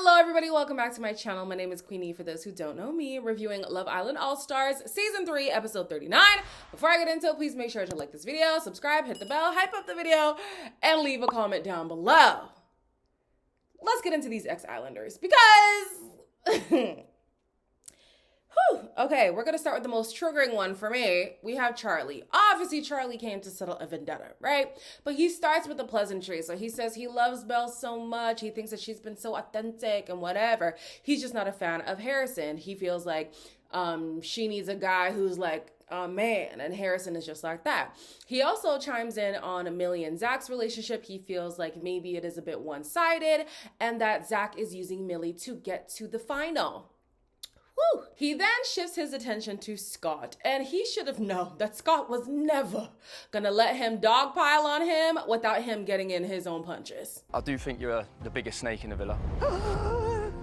Hello everybody, welcome back to my channel. My name is Queenie. For those who don't know me, reviewing Love Island All-Stars Season 3, Episode 39. Before I get into it, please make sure to like this video, subscribe, hit the bell, hype up the video, and leave a comment down below. Let's get into these ex-Islanders because... Okay, we're gonna start with the most triggering one for me. We have Charlie. Obviously, Charlie came to settle a vendetta, right? But he starts with a pleasantry. So he says he loves Belle so much. He thinks that she's been so authentic and whatever. He's just not a fan of Harrison. He feels like she needs a guy who's like a man, and Harrison is just like that. He also chimes in on Millie and Zach's relationship. He feels like maybe it is a bit one-sided and that Zach is using Millie to get to the final. Woo. He then shifts his attention to Scott, and he should have known that Scott was never gonna let him dogpile on him without him getting in his own punches. I do think you're the biggest snake in the villa.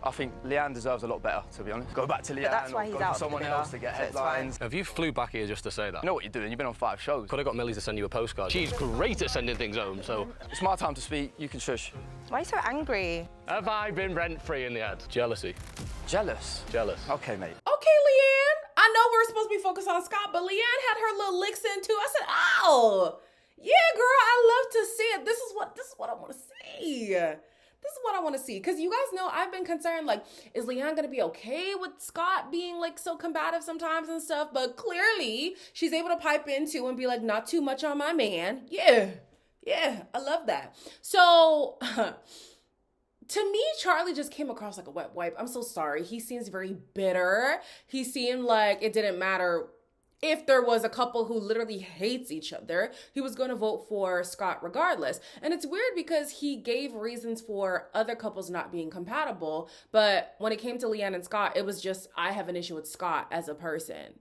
I think Leanne deserves a lot better, to be honest. Go back to Leanne, that's why he's or go out for someone else to get headlines. Have you flew back here just to say that? You know what you're doing, you've been on 5 shows. Could have got Millie to send you a postcard. She's great at sending things home, so... It's my time to speak, you can shush. Why are you so angry? Have I been rent-free in the head? Jealousy. Jealous? Jealous. Okay, mate. Okay, Leanne, I know we're supposed to be focused on Scott, but Leanne had her little licks in too. I said, oh, yeah, girl, I love to see it. This is what I want to see. This is what I want to see. Because you guys know I've been concerned, like, is Leanne going to be okay with Scott being, like, so combative sometimes and stuff? But clearly, she's able to pipe in, too, and be like, not too much on my man. Yeah, I love that. So... To me, Charlie just came across like a wet wipe. I'm so sorry. He seems very bitter. He seemed like it didn't matter if there was a couple who literally hates each other. He was going to vote for Scott regardless. And it's weird because he gave reasons for other couples not being compatible. But when it came to Leanne and Scott, it was just, I have an issue with Scott as a person,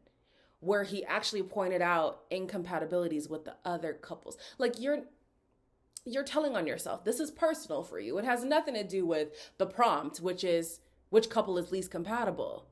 where he actually pointed out incompatibilities with the other couples. Like, you're telling on yourself. This is personal for you. It has nothing to do with the prompt, which is which couple is least compatible.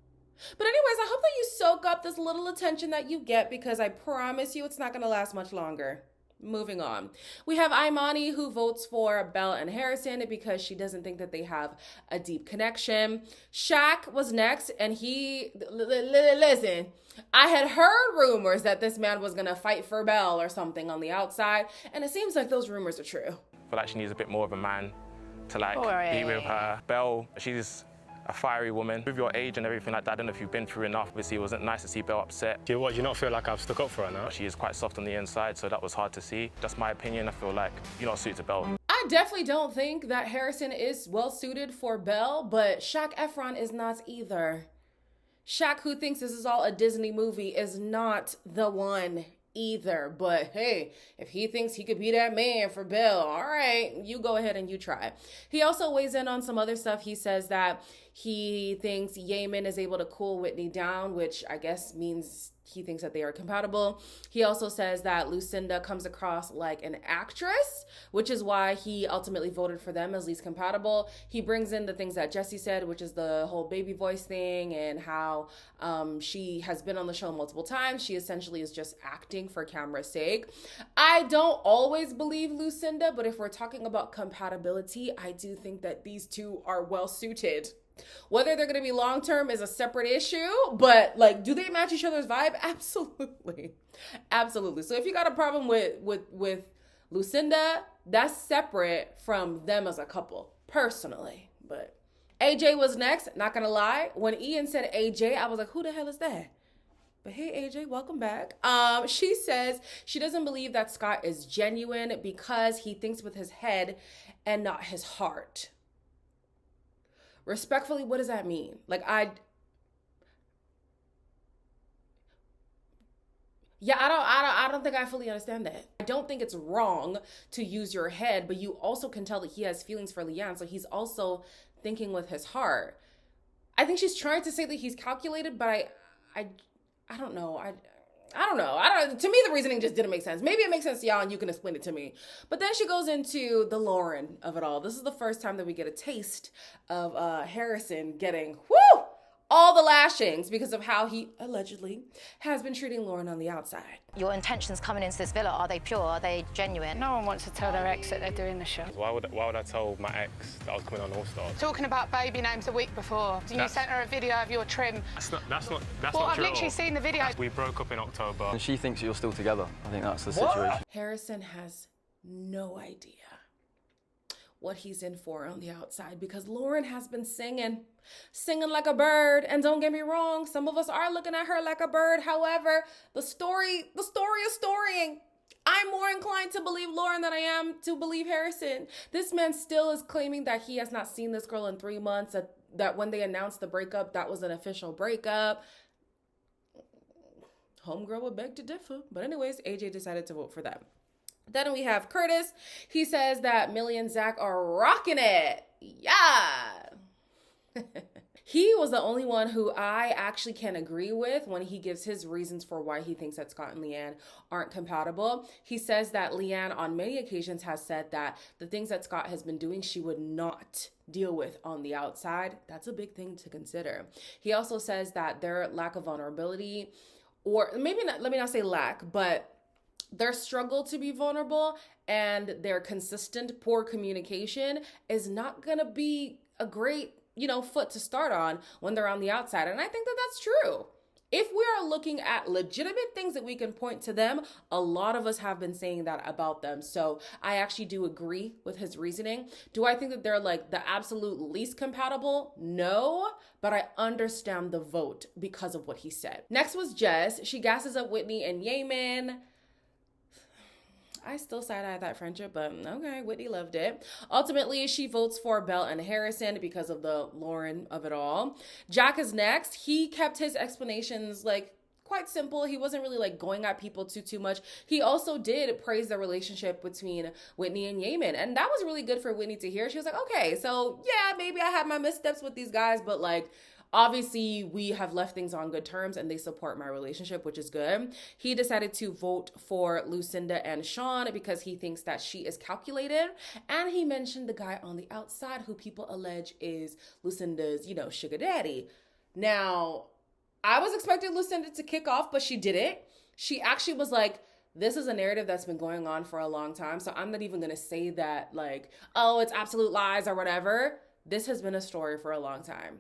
But anyways, I hope that you soak up this little attention that you get, because I promise you it's not going to last much longer. Moving on. We have Imani, who votes for Belle and Harrison because she doesn't think that they have a deep connection. Shaq was next, and he... Listen, I had heard rumors that this man was going to fight for Belle or something on the outside, and it seems like those rumors are true. I feel like she needs a bit more of a man to, like, Boring. be with her. Belle, she's a fiery woman. With your age and everything like that, I don't know if you've been through enough. Obviously, it wasn't nice to see Belle upset. Do you not feel like I've stuck up for her now? She is quite soft on the inside, so that was hard to see. That's my opinion. I feel like you're not suited to Belle. I definitely don't think that Harrison is well suited for Belle, but Shaq Efron is not either. Shaq, who thinks this is all a Disney movie, is not the one either. But hey, if he thinks he could be that man for Belle, all right, you go ahead and you try. He also weighs in on some other stuff. He says that he thinks Yemen is able to cool Whitney down, which I guess means he thinks that they are compatible. He also says that Lucinda comes across like an actress, which is why he ultimately voted for them as least compatible. He brings in the things that Jesse said, which is the whole baby voice thing and how she has been on the show multiple times. She essentially is just acting for camera's sake. I don't always believe Lucinda, but if we're talking about compatibility, I do think that these two are well suited. Whether they're going to be long-term is a separate issue, but like, do they match each other's vibe? Absolutely. Absolutely. So if you got a problem with Lucinda, that's separate from them as a couple, personally. But AJ was next, not going to lie. When Ian said AJ, I was like, who the hell is that? But hey, AJ, welcome back. She says she doesn't believe that Scott is genuine because he thinks with his head and not his heart. Respectfully, what does that mean? Like, I don't think I fully understand that. I don't think it's wrong to use your head, but you also can tell that he has feelings for Leanne, so he's also thinking with his heart. I think she's trying to say that he's calculated, but I don't know. To me, the reasoning just didn't make sense. Maybe it makes sense to y'all and you can explain it to me. But then she goes into the Lauren of it all. This is the first time that we get a taste of Harrison getting, all the lashings because of how he allegedly has been treating Lauren on the outside. Your intentions coming into this villa, are they pure? Are they genuine? No one wants to tell their ex that they're doing the show. Why would I tell my ex that I was coming on All Stars? Talking about baby names a week before. You sent her a video of your trim. That's not Well, true. I've literally seen the video. We broke up in October. And she thinks you're still together. I think that's the situation. Harrison has no idea what he's in for on the outside because Lauren has been singing like a bird. And don't get me wrong, some of us are looking at her like a bird. However, the story is storying. I'm more inclined to believe Lauren than I am to believe Harrison. This man still is claiming that he has not seen this girl in 3 months, that when they announced the breakup, that was an official breakup. Homegirl would beg to differ. But anyways, AJ decided to vote for them. Then we have Curtis. He says that Millie and Zach are rocking it. Yeah. He was the only one who I actually can agree with when he gives his reasons for why he thinks that Scott and Leanne aren't compatible. He says that Leanne on many occasions has said that the things that Scott has been doing, she would not deal with on the outside. That's a big thing to consider. He also says that their lack of vulnerability, or maybe not, let me not say lack, but their struggle to be vulnerable and their consistent poor communication is not going to be a great, foot to start on when they're on the outside. And I think that that's true. If we are looking at legitimate things that we can point to them, a lot of us have been saying that about them. So I actually do agree with his reasoning. Do I think that they're like the absolute least compatible? No, but I understand the vote because of what he said. Next was Jess. She gasses up Whitney and Yemen. I still side-eye that friendship, but okay, Whitney loved it. Ultimately, she votes for Belle and Harrison because of the Lauren of it all. Jack is next. He kept his explanations quite simple. He wasn't really going at people too much. He also did praise the relationship between Whitney and Yemen, and that was really good for Whitney to hear. She was like, okay, so yeah, maybe I had my missteps with these guys, but obviously, we have left things on good terms and they support my relationship, which is good. He decided to vote for Lucinda and Sean because he thinks that she is calculated. And he mentioned the guy on the outside who people allege is Lucinda's, sugar daddy. Now, I was expecting Lucinda to kick off, but she didn't. She actually was like, this is a narrative that's been going on for a long time. So I'm not even going to say that oh, it's absolute lies or whatever. This has been a story for a long time.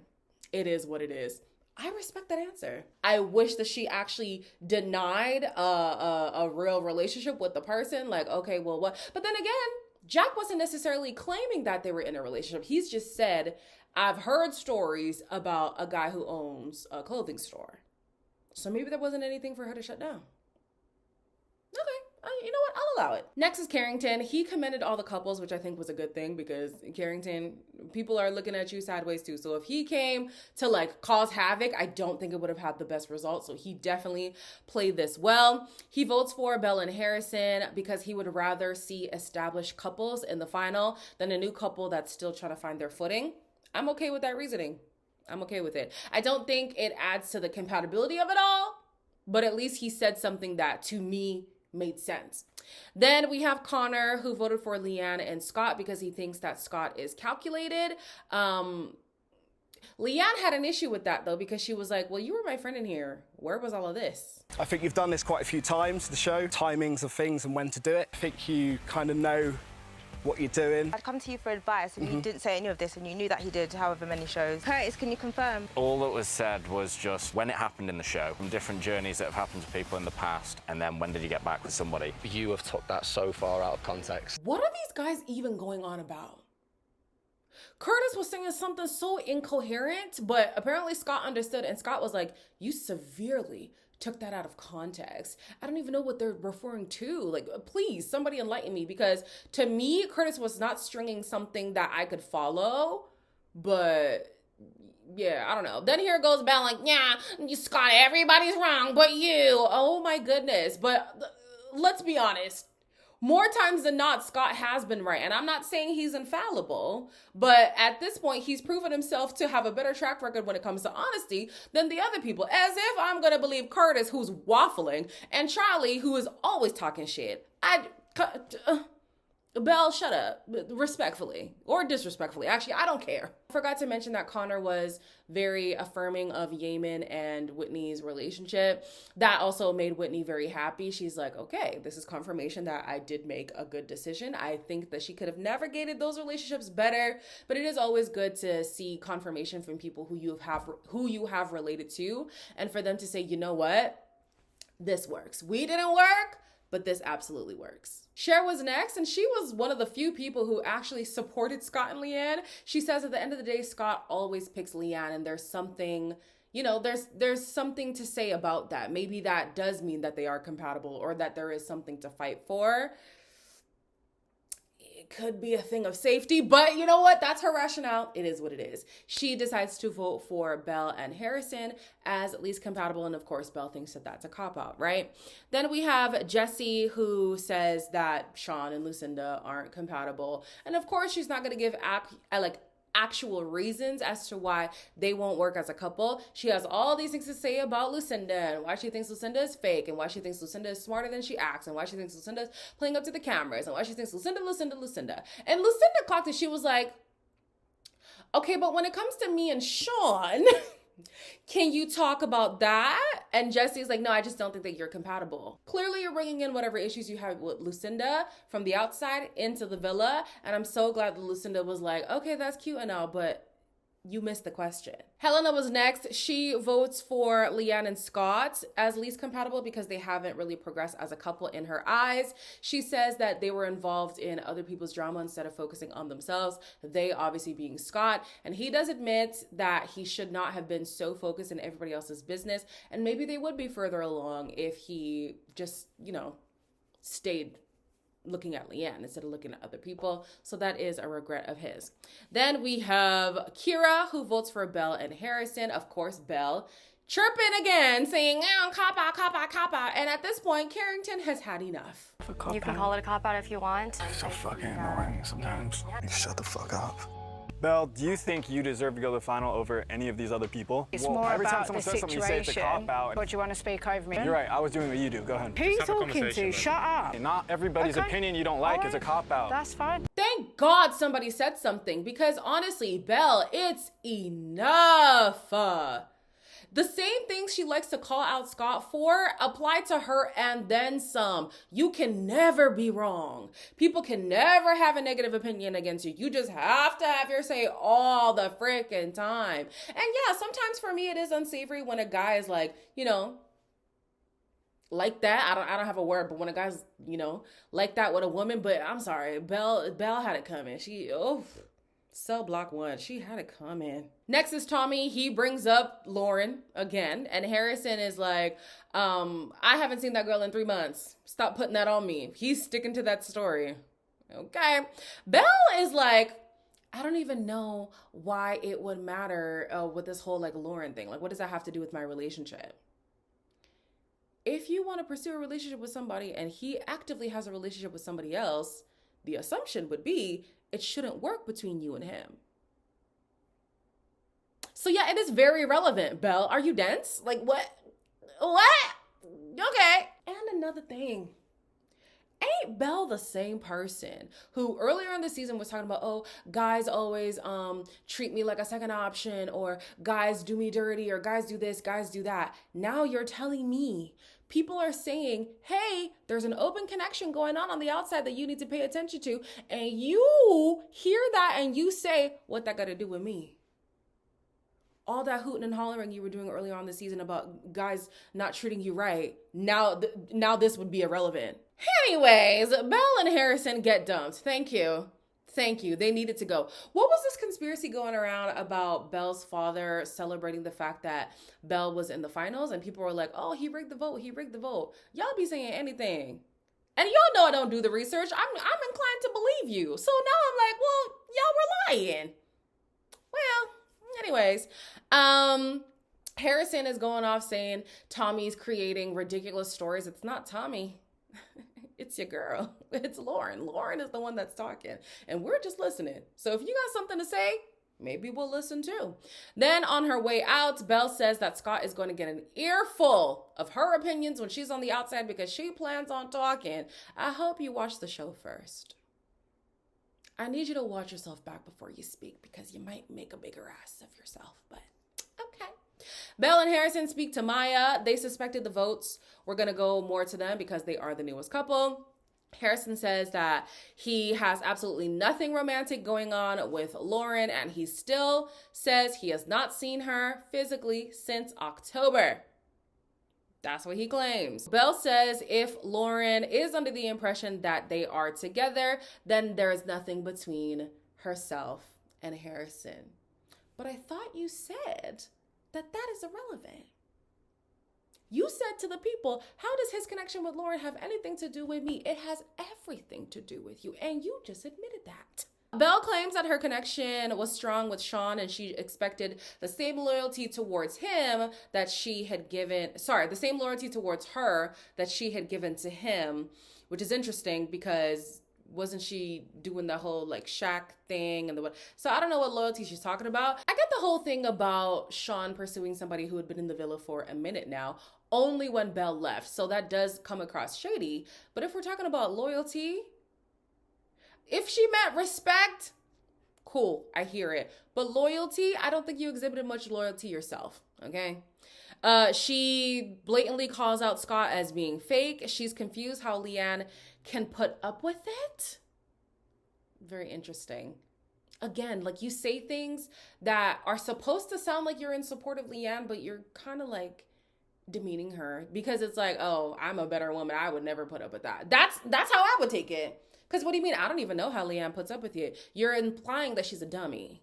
It is what it is. I respect that answer. I wish that she actually denied a real relationship with the person. Okay, well, what? But then again, Jack wasn't necessarily claiming that they were in a relationship. He's just said, I've heard stories about a guy who owns a clothing store. So maybe there wasn't anything for her to shut down. Okay, you know what? I'll allow it. Next is Carrington. He commended all the couples, which I think was a good thing because Carrington, people are looking at you sideways too. So if he came to cause havoc, I don't think it would have had the best result. So he definitely played this well. He votes for Belle and Harrison because he would rather see established couples in the final than a new couple that's still trying to find their footing. I'm okay with that reasoning. I'm okay with it. I don't think it adds to the compatibility of it all, but at least he said something that to me made sense. Then we have Connor, who voted for Leanne and Scott because he thinks that Scott is calculated. Leanne had an issue with that though, because she was like, well, you were my friend in here. Where was all of this? I think you've done this quite a few times, the show, timings of things and when to do it. I think you kind of know what you're doing. I'd come to you for advice and you didn't say any of this and you knew that he did however many shows. Curtis, can you confirm? All that was said was just when it happened in the show, from different journeys that have happened to people in the past, and then when did you get back with somebody? You have took that so far out of context. What are these guys even going on about? Curtis was saying something so incoherent, but apparently Scott understood, and Scott was like, you severely took that out of context. I don't even know what they're referring to. Please, somebody enlighten me, because to me, Curtis was not stringing something that I could follow, but yeah, I don't know. Then here goes Belle yeah, you Scott, everybody's wrong but you. Oh my goodness. But let's be honest. More times than not, Scott has been right. And I'm not saying he's infallible, but at this point, he's proven himself to have a better track record when it comes to honesty than the other people. As if I'm going to believe Curtis, who's waffling, and Charlie, who is always talking shit. Belle, shut up, respectfully or disrespectfully. Actually, I don't care. I forgot to mention that Connor was very affirming of Yaman and Whitney's relationship. That also made Whitney very happy. She's like, okay, this is confirmation that I did make a good decision. I think that she could have navigated those relationships better, but it is always good to see confirmation from people who you have related to, and for them to say, you know what, this works. We didn't work, but this absolutely works. Cher was next, and she was one of the few people who actually supported Scott and Leanne. She says at the end of the day, Scott always picks Leanne, and there's something, there's something to say about that. Maybe that does mean that they are compatible, or that there is something to fight for. Could be a thing of safety, but you know what? That's her rationale. It is what it is. She decides to vote for Belle and Harrison as least compatible, and of course, Belle thinks that that's a cop-out, right? Then we have Jessie, who says that Sean and Lucinda aren't compatible, and of course, she's not going to give actual reasons as to why they won't work as a couple. She has all these things to say about Lucinda, and why she thinks Lucinda is fake, and why she thinks Lucinda is smarter than she acts, and why she thinks Lucinda is playing up to the cameras, and why she thinks Lucinda. And Lucinda clocked it. She was like, okay, but when it comes to me and Sean, can you talk about that? And Jesse's like, no, I just don't think that you're compatible. Clearly, you're bringing in whatever issues you have with Lucinda from the outside into the villa. And I'm so glad that Lucinda was like, okay, that's cute and all, but you missed the question. Helena was next. She votes for Leanne and Scott as least compatible because they haven't really progressed as a couple in her eyes. She says that they were involved in other people's drama instead of focusing on themselves. They obviously being Scott. And he does admit that he should not have been so focused in everybody else's business. And maybe they would be further along if he just, stayed looking at Leanne instead of looking at other people. So that is a regret of his. Then we have Kira, who votes for Belle and Harrison. Of course, Belle chirping again, saying, cop out. And at this point, Carrington has had enough. You can call it a cop-out if you want. So fucking annoying sometimes. Shut the fuck up. Belle, do you think you deserve to go to the final over any of these other people? It's more every time about someone the says something, you say it's a cop-out. But you want to speak over me? You're right, I was doing what you do. Go ahead. Who are you talking to? Shut up. Not everybody's opinion you don't like is a cop-out. That's fine. Thank God somebody said something, because honestly, Belle, it's enough. The same things she likes to call out Scott for apply to her and then some. You can never be wrong. People can never have a negative opinion against you. You just have to have your say all the freaking time. And yeah, sometimes for me it is unsavory when a guy is like, like that. I don't have a word, but when a guy's, like that with a woman, but I'm sorry, Belle had it coming. Cell block 1. She had it coming. Next is Tommy. He brings up Lauren again. And Harrison is like, I haven't seen that girl in 3 months. Stop putting that on me. He's sticking to that story. Okay. Belle is like, I don't even know why it would matter with this whole Lauren thing. What does that have to do with my relationship? If you want to pursue a relationship with somebody and he actively has a relationship with somebody else, the assumption would be it shouldn't work between you and him. So yeah, it is very relevant. Belle, are you dense? What? Okay. And another thing. Ain't Belle the same person who earlier in the season was talking about, guys always treat me like a second option, or guys do me dirty, or guys do this, guys do that. Now you're telling me people are saying, hey, there's an open connection going on the outside that you need to pay attention to. And you hear that and you say, what that got to do with me? All that hooting and hollering you were doing earlier on the season about guys not treating you right, now this would be irrelevant. Anyways, Belle and Harrison get dumped. Thank you. They needed to go. What was this conspiracy going around about Belle's father celebrating the fact that Belle was in the finals? And people were like, oh, he rigged the vote. Y'all be saying anything. And y'all know I don't do the research. I'm inclined to believe you. So now I'm like, well, y'all were lying. Well, anyways, Harrison is going off saying Tommy's creating ridiculous stories. It's not Tommy. It's your girl. It's Lauren. Lauren is the one that's talking, and we're just listening. So if you got something to say, maybe we'll listen too. Then on her way out, Belle says that Scott is going to get an earful of her opinions when she's on the outside because she plans on talking. I hope you watch the show first. I need you to watch yourself back before you speak because you might make a bigger ass of yourself, but okay. Belle and Harrison speak to Maya. They suspected the votes were going to go more to them because they are the newest couple. Harrison says that he has absolutely nothing romantic going on with Lauren, and he still says he has not seen her physically since October. That's what he claims. Belle says if Lauren is under the impression that they are together, then there's nothing between herself and Harrison. But I thought you said that that is irrelevant. You said to the people, how does his connection with Lauren have anything to do with me? It has everything to do with you, and you just admitted that. Belle claims that her connection was strong with Sean and she expected the same loyalty towards him that she had given, the same loyalty towards her that she had given to him, which is interesting because wasn't she doing the whole like Shaq thing and so I don't know what loyalty she's talking about. I get the whole thing about Sean pursuing somebody who had been in the villa for a minute now, only when Belle left. So that does come across shady. But if we're talking about loyalty, if she meant respect, cool, I hear it. But loyalty, I don't think you exhibited much loyalty yourself, okay? She blatantly calls out Scott as being fake. She's confused how Leanne can put up with it. Very interesting. Again, like you say things that are supposed to sound like you're in support of Leanne, but you're kind of like demeaning her because it's like, oh, I'm a better woman. I would never put up with that. That's how I would take it. Because what do you mean? I don't even know how Leanne puts up with you. You're implying that she's a dummy.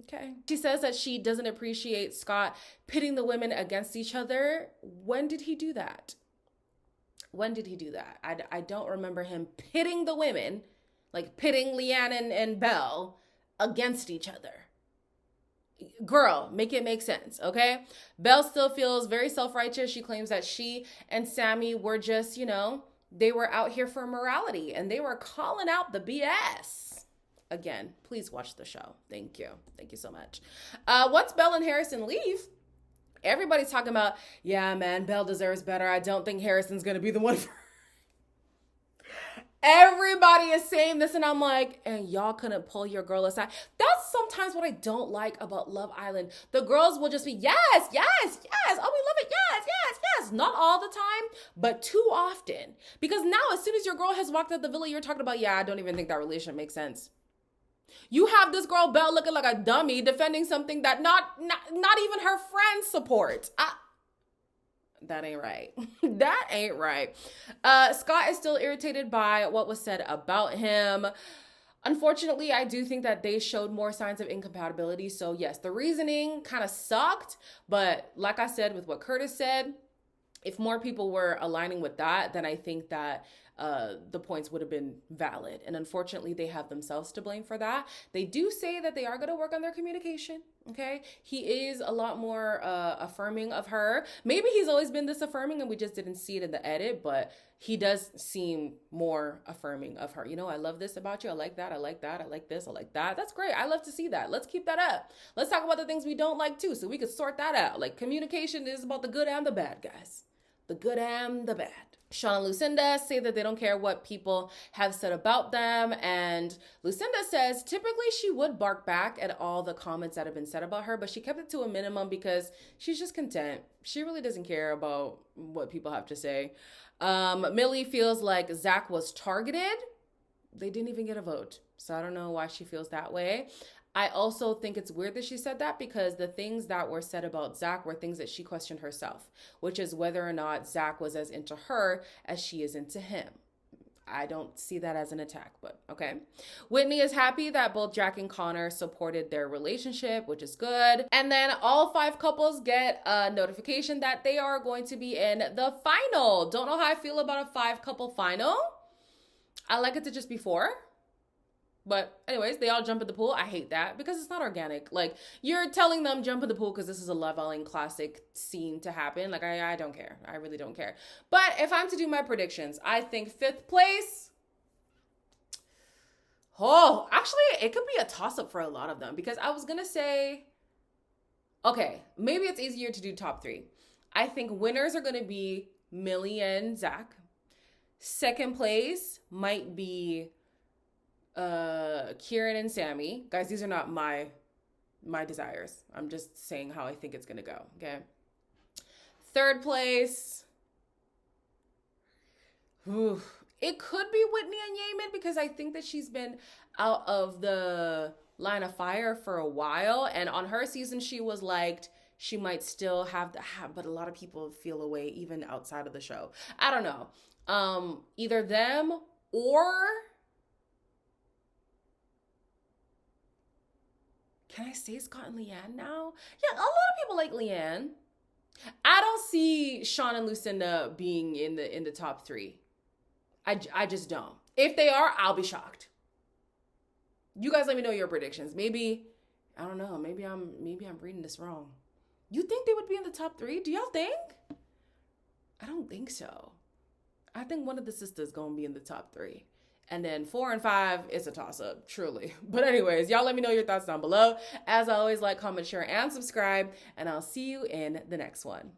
Okay. She says that she doesn't appreciate Scott pitting the women against each other. When did he do that? When did he do that? I don't remember him pitting the women, like pitting Leanne and Belle against each other. Girl, make it make sense, okay? Belle still feels very self-righteous. She claims that she and Sammy were just, they were out here for morality and they were calling out the BS. Again, please watch the show. Thank you. Thank you so much. Once Belle and Harrison leave, everybody's talking about, yeah, man, Belle deserves better. I don't think Harrison's going to be the one for her. Everybody is saying this, and I'm like, and y'all couldn't pull your girl aside. That's sometimes what I don't like about Love Island. The girls will just be, yes, yes, yes. Oh, we love it. Yes, yes, yes. Not all the time, but too often. Because now, as soon as your girl has walked out the villa, you're talking about, yeah, I don't even think that relationship makes sense. You have this girl, Belle, looking like a dummy, defending something that not even her friends support. That ain't right. That ain't right. Scott is still irritated by what was said about him. Unfortunately, I do think that they showed more signs of incompatibility. So yes, the reasoning kind of sucked. But like I said, with what Curtis said, if more people were aligning with that, then I think that the points would have been valid. And unfortunately, they have themselves to blame for that. They do say that they are going to work on their communication. Okay. He is a lot more affirming of her. Maybe he's always been this affirming and we just didn't see it in the edit, but he does seem more affirming of her. I love this about you. I like that. I like that. I like this. I like that. That's great. I love to see that. Let's keep that up. Let's talk about the things we don't like too, so we could sort that out. Like communication is about the good and the bad, guys. The good and the bad. Sean and Lucinda say that they don't care what people have said about them. And Lucinda says typically she would bark back at all the comments that have been said about her, but she kept it to a minimum because she's just content. She really doesn't care about what people have to say. Millie feels like Zach was targeted. They didn't even get a vote. So I don't know why she feels that way. I also think it's weird that she said that because the things that were said about Zach were things that she questioned herself, which is whether or not Zach was as into her as she is into him. I don't see that as an attack, but okay. Whitney is happy that both Jack and Connor supported their relationship, which is good. And then all 5 couples get a notification that they are going to be in the final. Don't know how I feel about a 5-couple final. I like it to just be 4. But anyways, they all jump in the pool. I hate that because it's not organic. Like, you're telling them jump in the pool because this is a Love Island classic scene to happen. Like, I don't care. I really don't care. But if I'm to do my predictions, I think 5th place. Oh, actually, it could be a toss-up for a lot of them because I was going to say, okay, maybe it's easier to do top 3. I think winners are going to be Millie and Zach. 2nd place might be Kieran and Sammy. Guys, these are not my desires. I'm just saying how I think it's gonna go, okay? Third place. Ooh, it could be Whitney and Yemen because I think that she's been out of the line of fire for a while. And on her season, she was liked. She might still have but a lot of people feel away even outside of the show. I don't know. Either them or... Can I say Scott and Leanne now? Yeah, a lot of people like Leanne. I don't see Sean and Lucinda being in the top 3. I just don't. If they are, I'll be shocked. You guys let me know your predictions. Maybe, I don't know, maybe I'm reading this wrong. You think they would be in the top 3? Do y'all think? I don't think so. I think one of the sisters gonna be in the top 3. And then 4 and 5 is a toss-up, truly. But anyways, y'all let me know your thoughts down below. As always, like, comment, share, and subscribe. And I'll see you in the next one.